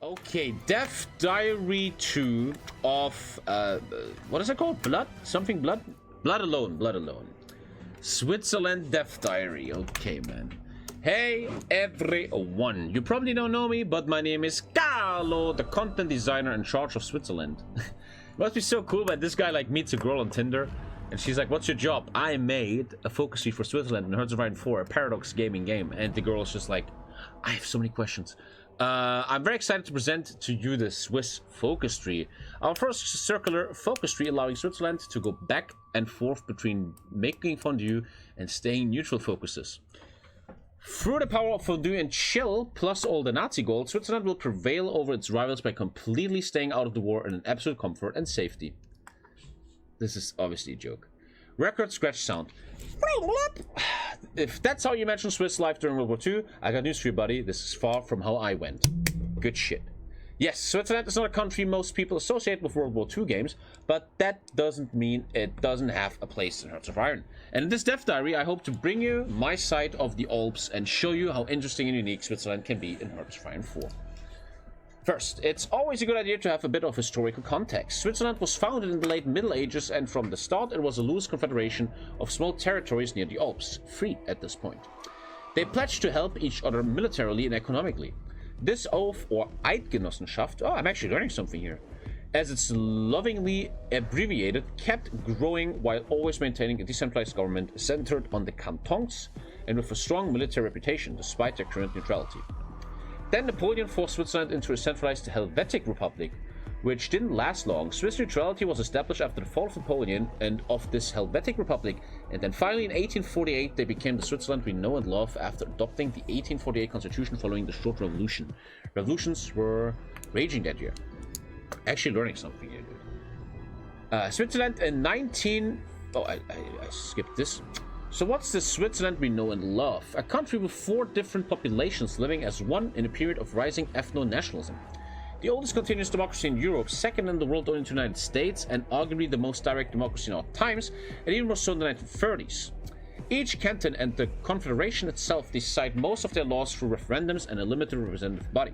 Okay, Death Diary 2 of, what is it called? Blood? Something Blood? Blood Alone, Blood Alone. Switzerland Death Diary. Okay, man. Hey, everyone. You probably don't know me, but my name is Carlo, the content designer in charge of Switzerland. It must be so cool that this guy, like, meets a girl on Tinder, and she's like, what's your job? I made a focus tree for Switzerland in Hearts of Iron 4, a Paradox gaming game. And the girl's just like, I have so many questions. I'm very excited to present to you the Swiss focus tree. Our first circular focus tree allowing Switzerland to go back and forth between making fondue and staying neutral focuses. Through the power of fondue and chill, plus all the Nazi gold, Switzerland will prevail over its rivals by completely staying out of the war in an absolute comfort and safety. This is obviously a joke. Record scratch sound. If that's how you imagine Swiss life during World War II, I got news for you, buddy. This is far from how I went. Good shit. Yes, Switzerland is not a country most people associate with World War II games, but that doesn't mean it doesn't have a place in Hearts of Iron. And in this Death Diary, I hope to bring you my side of the Alps and show you how interesting and unique Switzerland can be in Hearts of Iron 4. First, it's always a good idea to have a bit of historical context. Switzerland was founded in the late Middle Ages, and from the start it was a loose confederation of small territories near the Alps, free at this point. They pledged to help each other militarily and economically. This oath, or Eidgenossenschaft, I'm actually learning something here, as it's lovingly abbreviated, kept growing while always maintaining a decentralized government centered on the cantons and with a strong military reputation despite their current neutrality. Then Napoleon forced Switzerland into a centralized Helvetic Republic, which didn't last long. Swiss neutrality was established after the fall of Napoleon and of this Helvetic Republic, and then finally in 1848 they became the Switzerland we know and love after adopting the 1848 constitution following the short revolution. Revolutions were raging that year. Actually learning something here, dude. Switzerland in 19... Oh, I skipped this. So what's the Switzerland we know and love? A country with 4 different populations living as one in a period of rising ethno-nationalism. The oldest continuous democracy in Europe, second in the world only to the United States, and arguably the most direct democracy in all times, and even more so in the 1930s. Each canton and the confederation itself decide most of their laws through referendums and a limited representative body.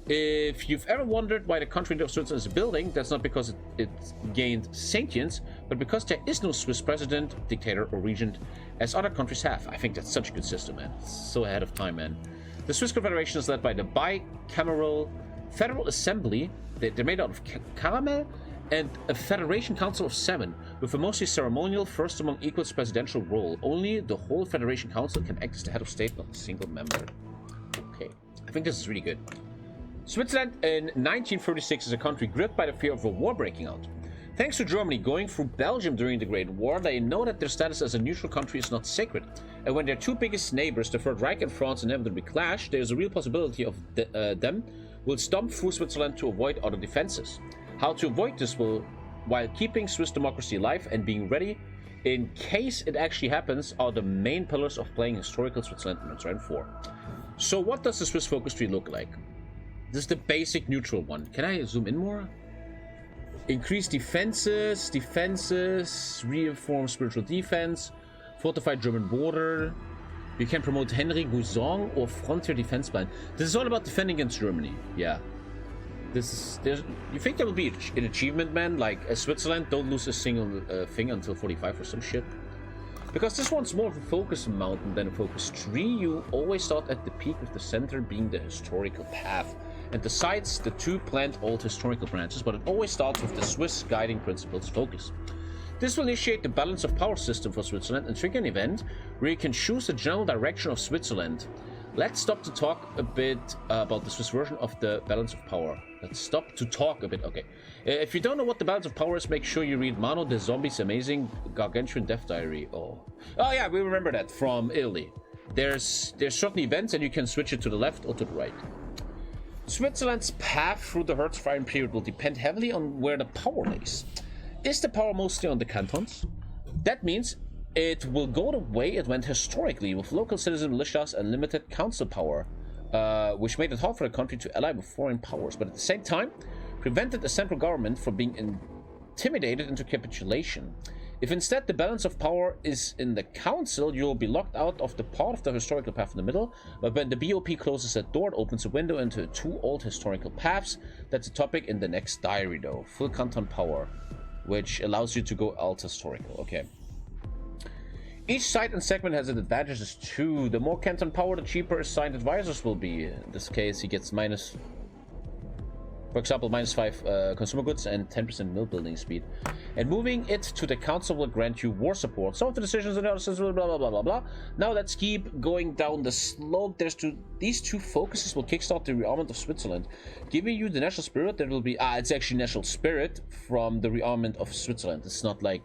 If you've ever wondered why the country of Switzerland is building, that's not because it gained sentience, but because there is no Swiss president, dictator, or regent, as other countries have. I think that's such a good system, man. It's so ahead of time, man. The Swiss Confederation is led by the bicameral Federal Assembly. They're made out of caramel, and a Federation Council of 7, with a mostly ceremonial, first among equals presidential role. Only the whole Federation Council can act as the head of state, not a single member. Okay, I think this is really good. Switzerland in 1936 is a country gripped by the fear of a war breaking out. Thanks to Germany going through Belgium during the Great War, they know that their status as a neutral country is not sacred. And when their 2 biggest neighbors, the Third Reich and France, inevitably clash, there is a real possibility of them will stomp through Switzerland to avoid other defenses. How to avoid this while keeping Swiss democracy alive and being ready in case it actually happens are the main pillars of playing historical Switzerland in Hearts of Iron 4. So what does the Swiss focus tree look like? This is the basic neutral one. Can I zoom in more? Increase defenses, reinforce spiritual defense, fortify German border. You can promote Henry Guzon or frontier defense plan. This is all about defending against Germany. Yeah. You think there will be an achievement, man? Like Switzerland, don't lose a single thing until 45 or some shit. Because this one's more of a focus mountain than a focus tree. You always start at the peak with the center being the historical path. And the sides, the 2 plant old historical branches, but it always starts with the Swiss guiding principles focus. This will initiate the balance of power system for Switzerland and trigger an event where you can choose the general direction of Switzerland. Let's stop to talk a bit about the Swiss version of the balance of power. Let's stop to talk a bit. Okay. If you don't know what the balance of power is, make sure you read Mano de Zombie's amazing Gargantuan Death Diary. Oh yeah, we remember that from Italy. There's certain events and you can switch it to the left or to the right. Switzerland's path through the Hearts of Iron period will depend heavily on where the power lays. Is the power mostly on the cantons? That means it will go the way it went historically, with local citizen militias and limited council power, which made it hard for the country to ally with foreign powers, but at the same time prevented the central government from being intimidated into capitulation. If instead the balance of power is in the council, you'll be locked out of the part of the historical path in the middle. But when the BOP closes that door, it opens a window into 2 old historical paths. That's a topic in the next diary though. Full canton power, which allows you to go alt historical. Okay. Each site and segment has its advantages too. The more canton power, the cheaper assigned advisors will be. In this case, he gets minus... For example, -5 consumer goods and 10% mill building speed. And moving it to the council will grant you war support. Some of the decisions and analysis, blah, blah, blah, blah, blah. Now let's keep going down the slope. These 2 focuses will kickstart the rearmament of Switzerland, giving you the national spirit that will be... it's actually national spirit from the rearmament of Switzerland. It's not like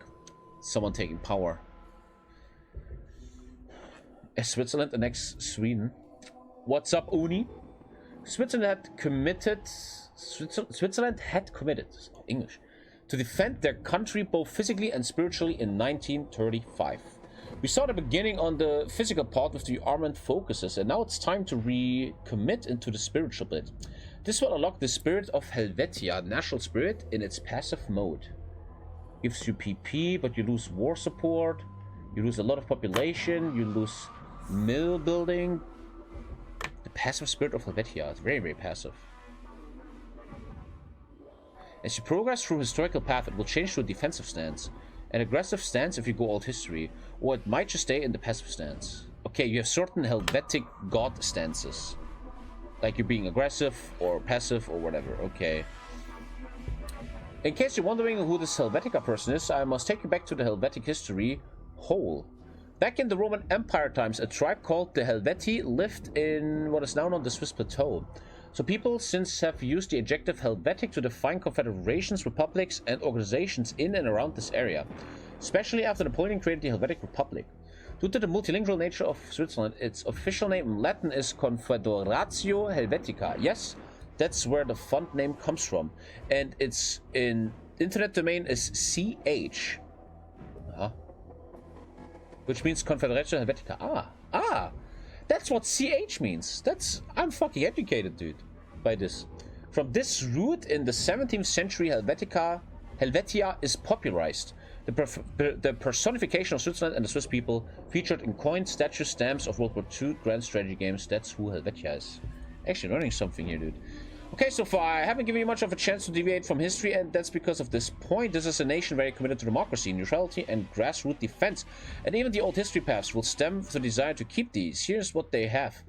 someone taking power. Switzerland annexed Sweden. What's up, Uni? Switzerland had committed, English, to defend their country both physically and spiritually in 1935. We saw the beginning on the physical part with the armament focuses, and now it's time to recommit into the spiritual bit. This will unlock the spirit of Helvetia, national spirit, in its passive mode. Gives you PP, but you lose war support, you lose a lot of population, you lose mill building. The passive spirit of Helvetia is very, very passive. As you progress through historical path, it will change to a defensive stance. An aggressive stance if you go old history, or it might just stay in the passive stance. Okay, you have certain Helvetic god stances. Like you're being aggressive, or passive, or whatever. Okay. In case you're wondering who this Helvetica person is, I must take you back to the Helvetic history whole. Back in the Roman Empire times, a tribe called the Helvetii lived in what is now known the Swiss Plateau. So people since have used the adjective Helvetic to define confederations, republics, and organizations in and around this area, especially after Napoleon created the Helvetic Republic. Due to the multilingual nature of Switzerland, its official name in Latin is Confederatio Helvetica. Yes, that's where the font name comes from, and its internet domain is CH. Which means Confederatio Helvetica. That's what CH means. I'm fucking educated, dude, by this. From this root in the 17th century, Helvetia is popularized. The personification of Switzerland and the Swiss people, featured in coins, statues, stamps of World War II grand strategy games. That's who Helvetia is. Actually learning something here, dude. Okay, so far I haven't given you much of a chance to deviate from history, and that's because of this point. This is a nation very committed to democracy, neutrality, and grassroots defense. And even the old history paths will stem from the desire to keep these. Here's what they have.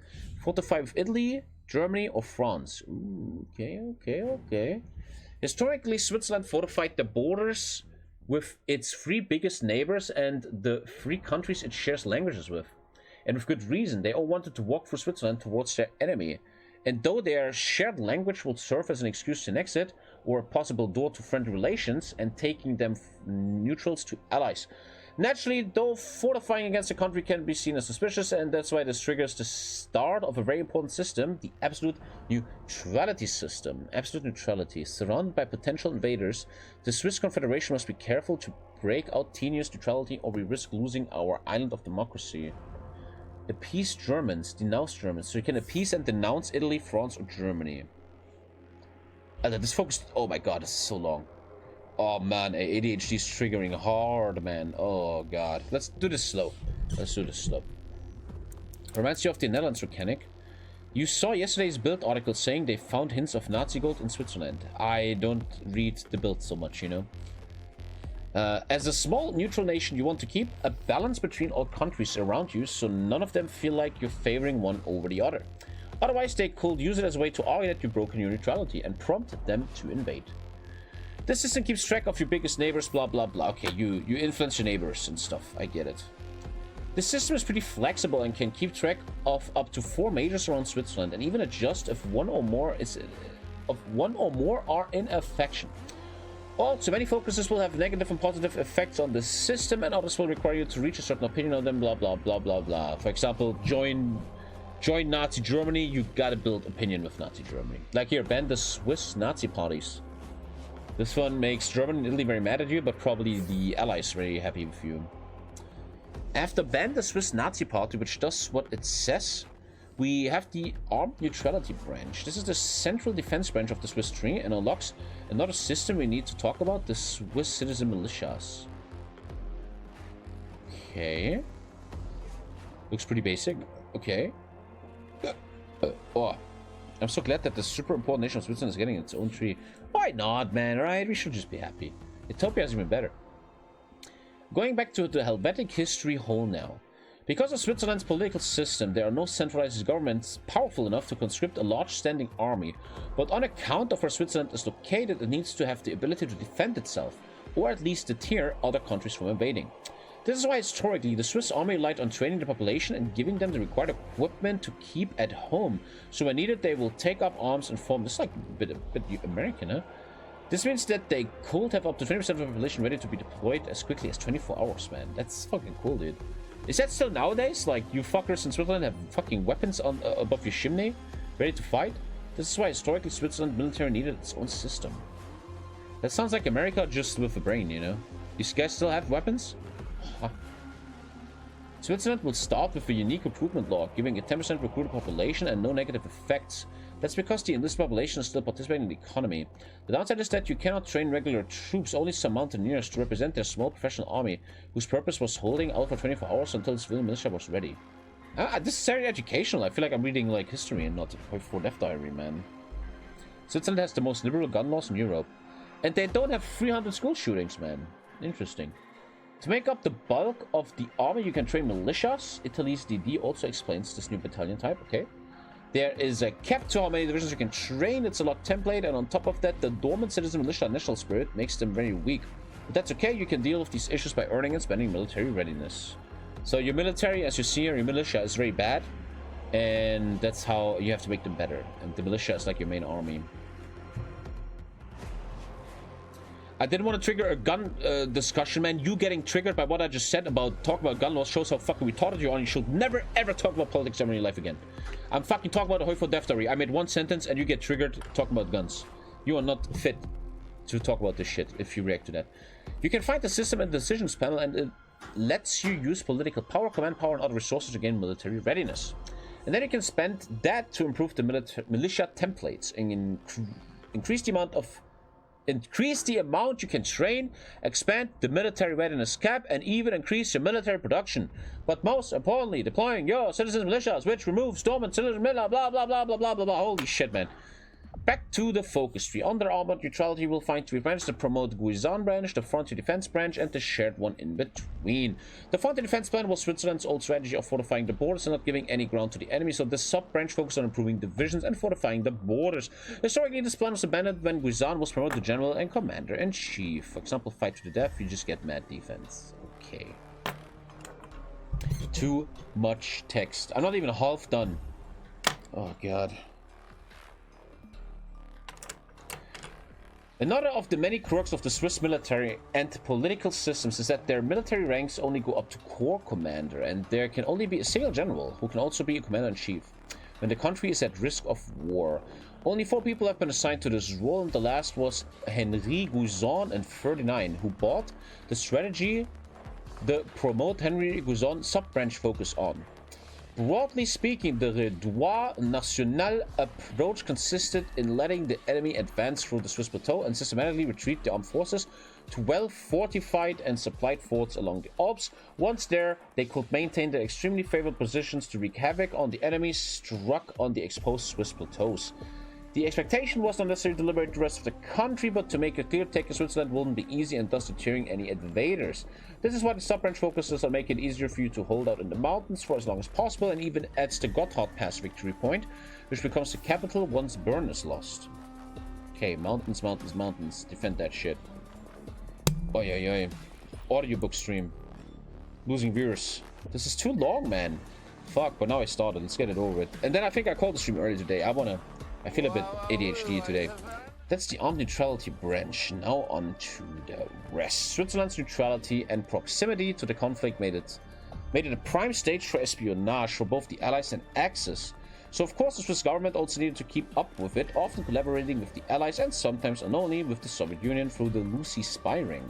Fortify with Italy, Germany, or France. Ooh, okay. Historically, Switzerland fortified the borders with its 3 biggest neighbors and the 3 countries it shares languages with. And with good reason. They all wanted to walk through Switzerland towards their enemy. And though their shared language would serve as an excuse to annex it, or a possible door to friendly relations, and taking them neutrals to allies. Naturally, though, fortifying against a country can be seen as suspicious, and that's why this triggers the start of a very important system, the absolute neutrality system. Absolute neutrality. Surrounded by potential invaders, the Swiss Confederation must be careful to break out tenuous neutrality, or we risk losing our island of democracy. Appease Germans, denounce Germans. So you can appease and denounce Italy, France, or Germany. This focus... Oh my god, this is so long. Oh man, ADHD is triggering hard, man. Oh god. Let's do this slow. Reminds you of the Netherlands mechanic. You saw yesterday's build article saying they found hints of Nazi gold in Switzerland. I don't read the build so much, you know. As a small neutral nation, you want to keep a balance between all countries around you, so none of them feel like you're favoring one over the other. Otherwise, they could use it as a way to argue that you've broken your neutrality and prompt them to invade. This system keeps track of your biggest neighbors, blah blah blah. Okay, you influence your neighbors and stuff. I get it. This system is pretty flexible and can keep track of up to 4 majors around Switzerland, and even adjust if one or more are in a faction. Also, many focuses will have negative and positive effects on the system, and others will require you to reach a certain opinion on them, blah blah blah blah blah. For example, join Nazi Germany, you gotta build opinion with Nazi Germany. Like here, ban the Swiss Nazi parties. This one makes Germany and Italy very mad at you, but probably the Allies very happy with you. After ban the Swiss Nazi party, which does what it says, we have the Armed Neutrality branch. This is the central defense branch of the Swiss tree and unlocks another system we need to talk about, the Swiss citizen militias. Okay. Looks pretty basic. Okay. Oh. I'm so glad that the super important nation of Switzerland is getting its own tree. Why not, man? Right? We should just be happy. Utopia is even better. Going back to the Helvetic history hole now. Because of Switzerland's political system, there are no centralized governments powerful enough to conscript a large standing army, but on account of where Switzerland is located, it needs to have the ability to defend itself, or at least deter other countries from invading. This is why historically the Swiss army relied on training the population and giving them the required equipment to keep at home, so when needed they will take up arms and form. This is like a bit American, huh? This means that they could have up to 20% of the population ready to be deployed as quickly as 24 hours, man. That's fucking cool, dude. Is that still nowadays? Like, you fuckers in Switzerland have fucking weapons on above your chimney, ready to fight? This is why historically Switzerland military needed its own system. That sounds like America just with a brain, you know? These guys still have weapons? Huh. Switzerland will start with a unique recruitment law, giving a 10% recruited population and no negative effects. That's because the enlisted population is still participating in the economy. The downside is that you cannot train regular troops, only some mountaineers, to represent their small professional army, whose purpose was holding out for 24 hours until the civilian militia was ready. This is very educational. I feel like I'm reading like history and not HOI4 Death Diary, man. Switzerland has the most liberal gun laws in Europe. And they don't have 300 school shootings, man. Interesting. To make up the bulk of the army, you can train militias. Italy's DD also explains this new battalion type, okay? There is a cap to how many divisions you can train. It's a lot template, and on top of that, the dormant citizen militia and national spirit makes them very weak. But that's okay, you can deal with these issues by earning and spending military readiness. So your military, as you see here, your militia is very bad, and that's how you have to make them better. And the militia is like your main army. I didn't want to trigger a gun discussion, man. You getting triggered by what I just said about talking about gun laws shows how fucking retarded you are, and you should never ever talk about politics ever in your life again. I'm fucking talking about the HOI4 Death Diary. I made one sentence and you get triggered talking about guns. You are not fit to talk about this shit if you react to that. You can find the system and decisions panel, and it lets you use political power, command power, and other resources to gain military readiness. And then you can spend that to improve the militia templates and increase the amount you can train, expand the military readiness cap, and even increase your military production. But most importantly, deploying your citizens militias, which removes dormant citizen blah blah blah blah blah blah blah blah. Holy shit, man. Back to the focus tree. Under armored neutrality, you will find 3 branches that promote Guizan branch, the frontier defense branch, and the shared one in between. The frontier defense plan was Switzerland's old strategy of fortifying the borders and not giving any ground to the enemy, so this sub-branch focused on improving divisions and fortifying the borders. Historically, this plan was abandoned when Guizan was promoted to general and commander-in-chief. For example, fight to the death, you just get mad defense. Okay. Too much text. I'm not even half done. Oh, God. Another of the many quirks of the Swiss military and political systems is that their military ranks only go up to corps commander, and there can only be a single general, who can also be a commander-in-chief, when the country is at risk of war. Only 4 people have been assigned to this role, and the last was Henri Guizon and 39, who bought the strategy the Promote Henri Guizon sub-branch focus on. Broadly speaking, the Redouart National approach consisted in letting the enemy advance through the Swiss plateau and systematically retreat the armed forces to well-fortified and supplied forts along the Alps. Once there, they could maintain their extremely favorable positions to wreak havoc on the enemy struck on the exposed Swiss plateaus. The expectation was not necessarily to liberate the rest of the country, but to make it clear taking Switzerland wouldn't be easy and thus deterring any invaders. This is why the sub-branch focuses on making it easier for you to hold out in the mountains for as long as possible, and even adds the Gotthard Pass victory point, which becomes the capital once Bern is lost. Okay, mountains, mountains, mountains. Defend that shit. Oi, oi, oi. Audiobook stream. Losing viewers. This is too long, man. Fuck, but now I started. Let's get it over with. And then I think I called the stream earlier today. I feel a bit ADHD today. That's the armed neutrality branch. Now on to the rest. Switzerland's neutrality and proximity to the conflict made it a prime stage for espionage for both the Allies and Axis. So of course the Swiss government also needed to keep up with it, often collaborating with the Allies and sometimes unknowingly with the Soviet Union through the Lucy spy ring.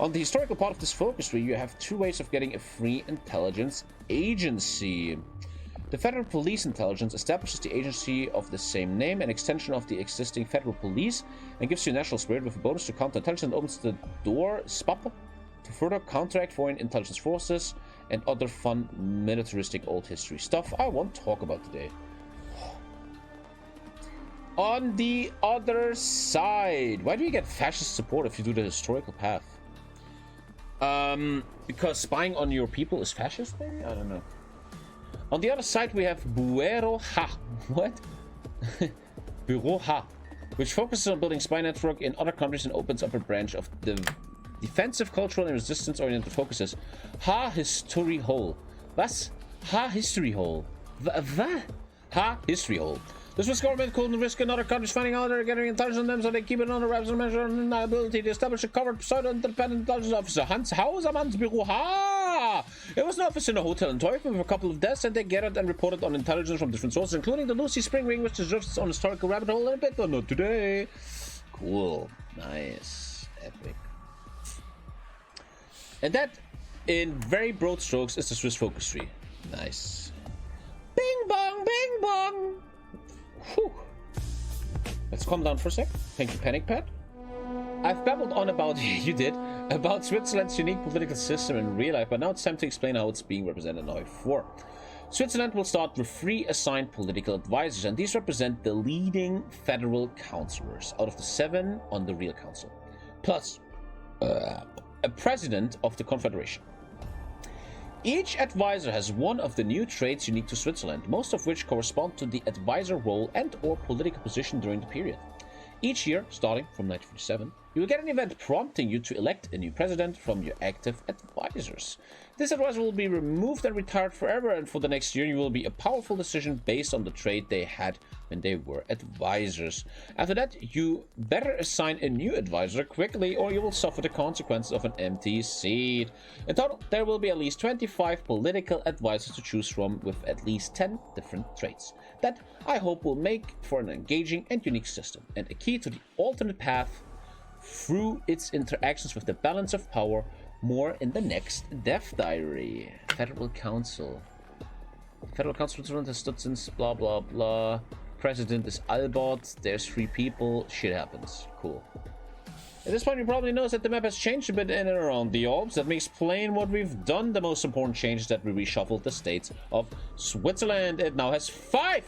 On the historical part of this focus tree, you have 2 ways of getting a free intelligence agency. The Federal Police Intelligence establishes the agency of the same name, an extension of the existing Federal Police, and gives you national spirit with a bonus to counterintelligence and opens the door, SPAP, to further counteract foreign intelligence forces and other fun militaristic old history stuff I won't talk about today. On the other side, why do you get fascist support if you do the historical path? Because spying on your people is fascist, maybe? I don't know. On the other side, we have Bureau Ha. What? Bureau Ha, which focuses on building spy network in other countries and opens up a branch of the defensive, cultural, and resistance-oriented focuses. Ha History Hole. Was? Ha History Hole. What? Ha History Hole. The Swiss government couldn't risk in other countries finding out they're getting intelligence on them, so they keep it under wraps and measure an ability to establish a covered pseudo-independent intelligence officer. Hans Hausermann's Büro. Ha! It was an office in a hotel in Teufel with a couple of deaths, and they gathered and reported on intelligence from different sources, including the Lucy Spring Ring, which deserves its own historical rabbit hole in a bit, but not today. Cool. Nice. Epic. And that, in very broad strokes, is the Swiss focus tree. Nice. Bing bong, bing bong! Whew. Let's calm down for a sec. Thank you, Panic Pad. I've babbled on about, you did, about Switzerland's unique political system in real life, but now it's time to explain how it's being represented in HOI4. Switzerland will start with 3 assigned political advisors, and these represent the leading federal councillors out of the 7 on the real council, plus a president of the confederation. Each advisor has one of the new traits unique to Switzerland, most of which correspond to the advisor role and or political position during the period. Each year, starting from 1947, you will get an event prompting you to elect a new president from your active advisors. This advisor will be removed and retired forever, and for the next year you will be a powerful decision based on the trait they had when they were advisors. After that, you better assign a new advisor quickly or you will suffer the consequences of an empty seat. In total, there will be at least 25 political advisors to choose from with at least 10 different traits. That, I hope, will make for an engaging and unique system, and a key to the alternate path through its interactions with the balance of power. More in the next Death Diary. Federal Council. Federal Council Switzerland has stood since blah blah blah. President is Albert. There's 3 people. Shit happens. Cool. At this point, you probably notice that the map has changed a bit in and around the Alps. Let me explain what we've done. The most important change is that we reshuffled the states of Switzerland. It now has 5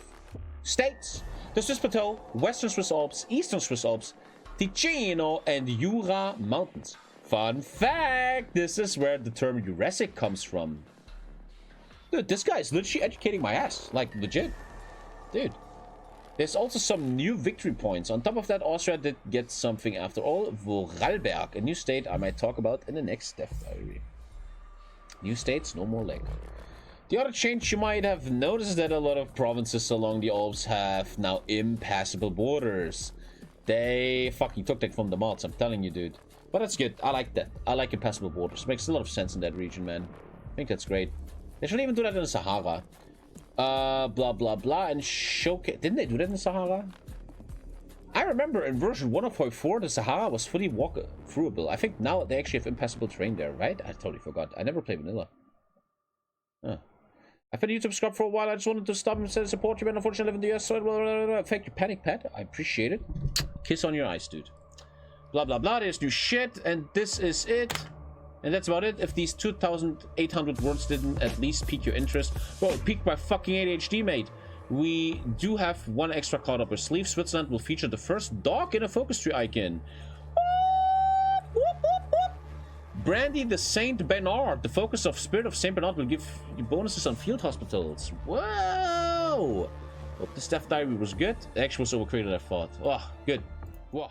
states. The Swiss Plateau, Western Swiss Alps, Eastern Swiss Alps, Ticino, and Jura Mountains. Fun fact, this is where the term Jurassic comes from. Dude, this guy is literally educating my ass. Like, legit. Dude. There's also some new victory points. On top of that, Austria did get something after all. Vorarlberg, a new state I might talk about in the next Death Diary. New states, no more leg. The other change you might have noticed is that a lot of provinces along the Alps have now impassable borders. They fucking took that from the mods, I'm telling you, dude. But that's good. I like that. I like impassable borders. Makes a lot of sense in that region, man. I think that's great. They should even do that in the Sahara. Blah, blah, blah. And showcase... Didn't they do that in the Sahara? I remember in version 1 of HOI4, the Sahara was fully walk-throughable. I think now they actually have impassable terrain there, right? I totally forgot. I never played vanilla. Huh. I've been a YouTube subscriber for a while. I just wanted to stop and say support you, but unfortunately I live in the US, so thank you, Panic Pad. I appreciate it. Kiss on your eyes, dude. Blah, blah, blah. There's new shit, and this is it. And that's about it. If these 2,800 words didn't at least pique your interest, well, it piqued my fucking ADHD, mate. We do have one extra card up our sleeve. Switzerland will feature the first dog in a focus tree icon. Brandy the Saint Bernard. The focus of Spirit of Saint Bernard will give you bonuses on field hospitals. Whoa! Hope this Death Diary was good. It actually was overcreated, I thought. Oh, good. Whoa.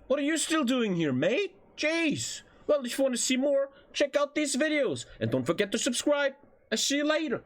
What are you still doing here, mate? Jeez. Well, if you want to see more, check out these videos. And don't forget to subscribe. I'll see you later.